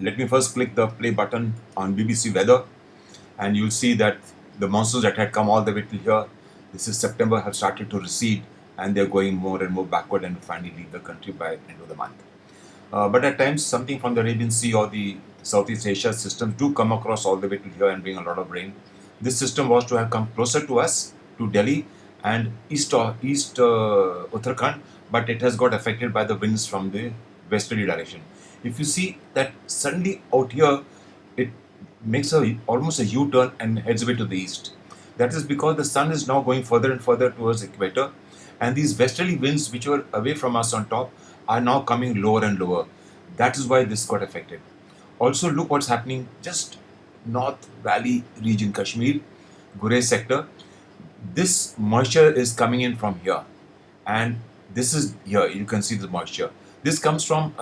Let me first click the play button on BBC Weather, and you'll see that the monsoons that had come all the way till here, this is September, have started to recede, and they're going more and more backward and finally leave the country by end of the month. But at times, something from the Arabian Sea or the Southeast Asia systems do come across all the way to here and bring a lot of rain. This system was to have come closer to us, to Delhi and east Uttarakhand, but it has got affected by the winds from the westerly direction. If you see that suddenly out here, it makes almost a U-turn and heads away to the east. That is because the sun is now going further and further towards the equator, and these westerly winds which were away from us on top are now coming lower and lower. That is why this got affected. Also, look what's happening just North Valley region, Kashmir, Gurez sector. This moisture is coming in from here, and this is here. You can see the moisture. This comes from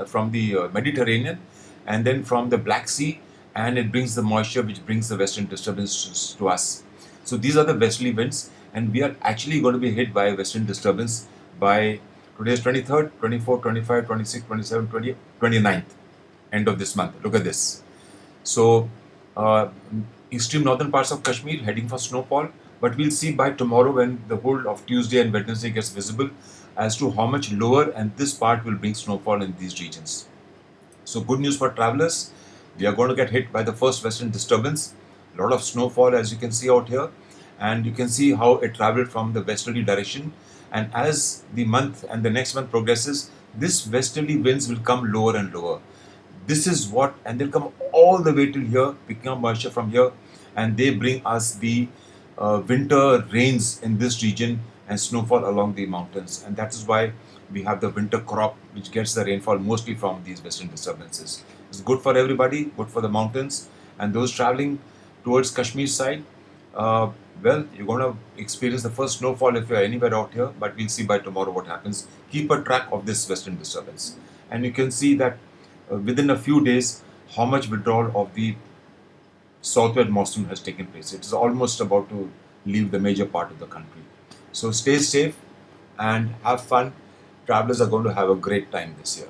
from the Mediterranean, and then from the Black Sea, and it brings the moisture which brings the western disturbances to us. So these are the westerly winds, and we are actually going to be hit by a western disturbance by today's 23rd, 24th, 25th, 26th, 27th, 20th, 29th, end of this month. Look at this. So, extreme northern parts of Kashmir heading for snowfall, but we'll see by tomorrow when the whole of Tuesday and Wednesday gets visible as to how much lower and this part will bring snowfall in these regions. So, good news for travelers. We are going to get hit by the first western disturbance. A lot of snowfall, as you can see out here, and you can see how it traveled from the westerly direction. And as the month and the next month progresses, this westerly winds will come lower and lower. This is what, and they'll come all the way till here, picking up moisture from here, and they bring us the winter rains in this region and snowfall along the mountains. And that is why we have the winter crop, which gets the rainfall mostly from these western disturbances. It's good for everybody, good for the mountains, and those traveling towards Kashmir side. Well, you're going to experience the first snowfall if you're anywhere out here, but we'll see by tomorrow what happens. Keep a track of this western disturbance, and you can see that within a few days how much withdrawal of the southward monsoon has taken place. It is almost about to leave the major part of the country. So stay safe and have fun. Travelers are going to have a great time this year.